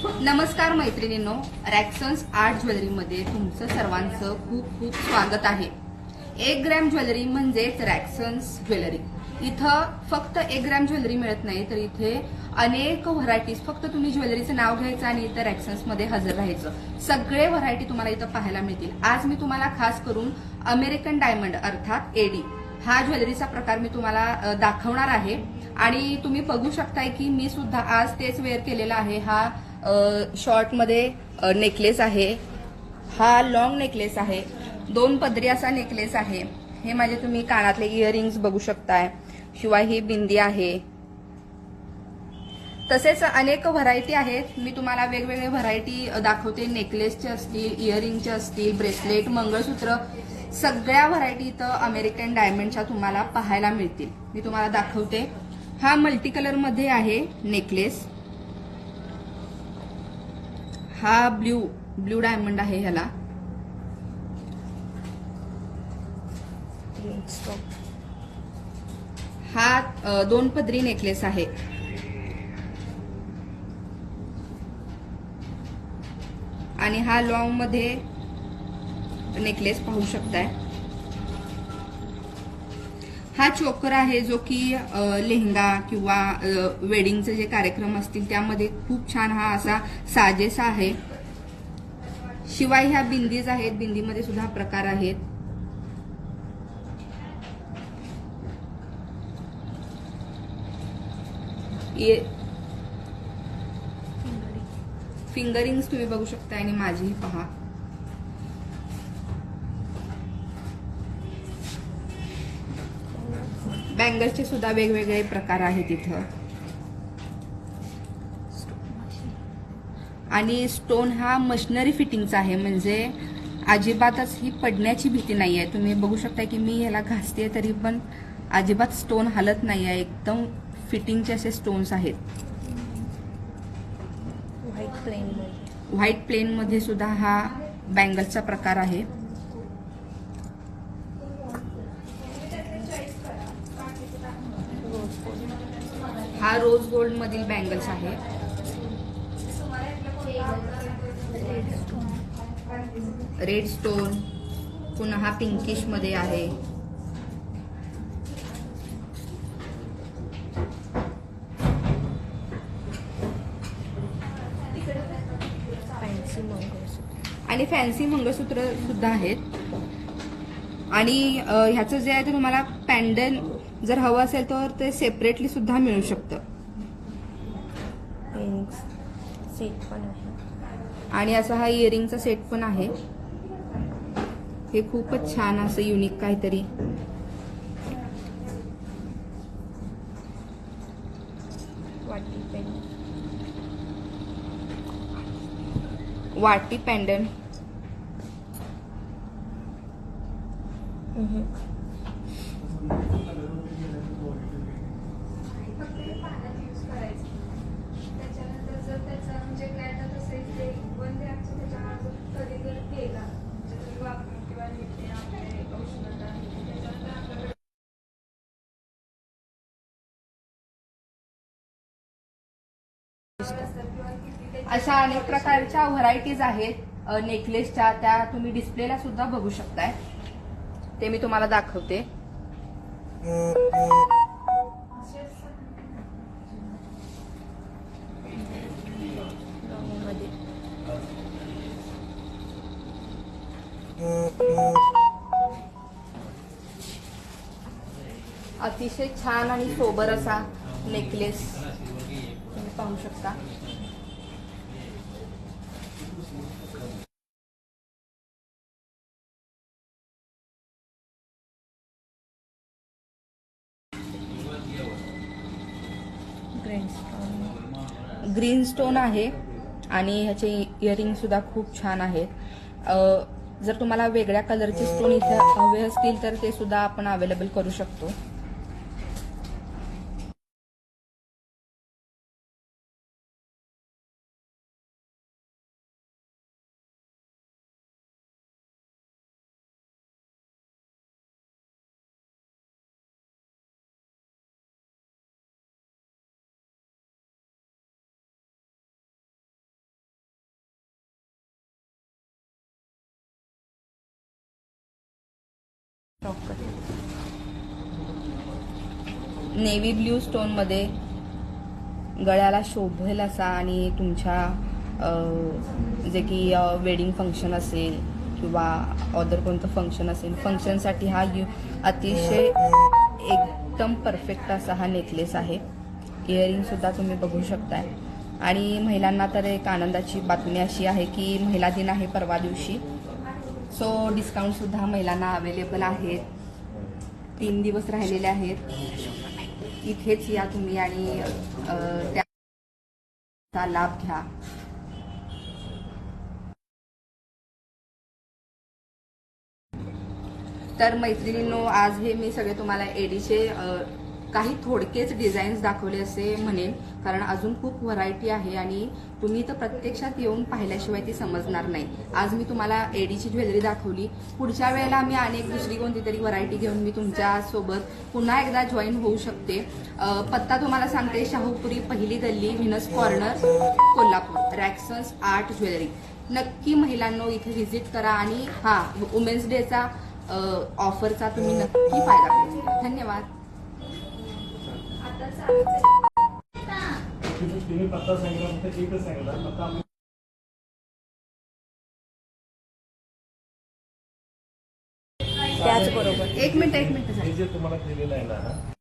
नमस्कार मैत्रिणींनो, रॅक्सन्स आर्ट ज्वेलरीमध्ये तुमचं सर्वांचं खूप खूप स्वागत आहे. 1 ग्रॅम ज्वेलरी म्हणजेच रॅक्सन्स ज्वेलरी. इथं फक्त 1 ग्रॅम ज्वेलरी मिळत नाही, तर इथे अनेक व्हरायटीज. फक्त तुम्ही ज्वेलरीचं नाव घ्यायचं आणि इथं रॅक्सन्समध्ये हजर राहायचं. सगळे व्हरायटी तुम्हाला इथं पाहायला मिळतील. आज मी तुम्हाला खास करून अमेरिकन डायमंड अर्थात एडी हा ज्वेलरीचा प्रकार मी तुम्हाला दाखवणार आहे. आणि तुम्ही बघू शकताय की मी सुद्धा आज तेच वेअर केलेला आहे. हा शॉर्ट मध्ये नेकलेस आहे, हा लॉंग नेकलेस आहे, 2 पदरी असा नेकलेस आहे. हे माझे तुम्ही कानातले इयरिंग्स बघू शकताय. शिवाय ही बिंदी आहे. तसेच अनेक व्हरायटी आहेत. मी तुम्हाला वेगवेगळे व्हरायटी दाखवते. नेकलेसचे असतील, इयरिंगचे असतील, ब्रेसलेट, मंगळसूत्र, सगळ्या व्हरायटी इथं अमेरिकन डायमंडच्या तुम्हाला पाहायला मिळतील. मी तुम्हाला दाखवते. हा मल्टी कलर मध्ये आहे नेकलेस. हा ब्ल्यू डायमंड आहे ह्याला. हा 2 पदरी नेकलेस आहे. आणि हा लॉंग मध्ये नेकलेस पाहू शकताय. हा चोकर आहे जो की लेहंगा किंवा वेडिंगचे जे कार्यक्रम असतील त्यामध्ये खूप छान हा असा साजेसा आहे. शिवाय ह्या बिंदीज आहेत. बिंदीमध्ये सुद्धा प्रकार आहेत. फिंगरिंग्स तुम्ही बघू शकता आणि माझीही पहा. बँगल्सचे सुद्धा वेगवेगळे प्रकार आहेत इथं. आणि स्टोन हा मशिनरी फिटिंगचा आहे, म्हणजे अजिबातच ही पडण्याची भीती नाही आहे. तुम्ही बघू शकता की मी ह्याला घासते तरी पण अजिबात स्टोन हलत नाही आहे. एकदम फिटिंगचे असे स्टोन्स आहेत. व्हाईट प्लेन मध्ये सुद्धा हा बँगल्सचा प्रकार आहे. हा रोज गोल्ड मधील बँगल्स आहे. रेड स्टोन, पुन्हा हा पिंकिश मध्ये आहे. आणि फॅन्सी मंगळसूत्र सुद्धा आहेत. आणि ह्याचं जे आहे ते तुम्हाला पॅन्डन जर हवं असेल तर ते सेपरेटली सुद्धा मिळू शकतं. सेट पण आहे. आणि असा हा इयरिंगचा सेट पण आहे. हे खूपच छान असं युनिक काहीतरी. वाटी पॅन्डन. अशा अनेक प्रकारच्या व्हरायटीज आहेत नेकलेसच्या. त्या तुम्ही डिस्प्लेला सुद्धा बघू शकताय. ते मी तुम्हाला दाखवते. अतिशय छान आणि सोबर असा नेकलेस तुम्ही पाहू शकता. ग्रीन स्टोन आहे आणि ह्याचे इयरिंग सुद्धा खूप छान आहेत. जर तुम्हाला वेगळ्या कलरचे स्टोन इथे हवे असतील तर ते सुद्धा आपण अवेलेबल करू शकतो. नेव्ही ब्ल्यू स्टोनमध्ये गळ्याला शोभेल असा आणि तुमच्या जे की वेडिंग फंक्शन असेल किंवा अदर कोणतं फंक्शन असेल फंक्शनसाठी हा अतिशय एकदम परफेक्ट असा हा नेकलेस आहे. इयरिंगसुद्धा तुम्ही बघू शकताय. आणि महिलांना तर एक आनंदाची बातमी अशी आहे की महिला दिन आहे परवा दिवशी. सो डिस्काउंटसुद्धा महिलांना अवेलेबल आहेत. 3 दिवस राहिलेले आहेत. इथेच या तुम्ही आणि त्याचा लाभ घ्या. तर मैत्रिणींनो, आज हे मी सगळे तुम्हाला एडीचे काही थोडकेच डिझाईन्स दाखवले असे म्हणेन, कारण अजून खूप व्हरायटी आहे आणि तुम्ही तर प्रत्यक्षात येऊन पाहिल्याशिवाय ती समजणार नाही. आज मी तुम्हाला एडीची ज्वेलरी दाखवली. पुढच्या वेळेला मी अनेक दुसरी कोणती तरी व्हरायटी घेऊन मी तुमच्या सोबत पुन्हा एकदा जॉईन होऊ शकते. पत्ता तुम्हाला सांगते, शाहूपुरी, पहिली गल्ली, व्हिनस कॉर्नर, कोल्हापूर, रॅक्सन्स आर्ट ज्वेलरी. नक्की महिलांनो इथे व्हिजिट करा आणि वुमेन्स डेचा ऑफरचा तुम्ही नक्की फायदा करून घ्या. धन्यवाद. तुम्ही पत्ता सांगितला फक्त एकच सांगितला पत्ता त्याचबरोबर एक मिनिट हे जे तुम्हाला दिलेलं आहे ना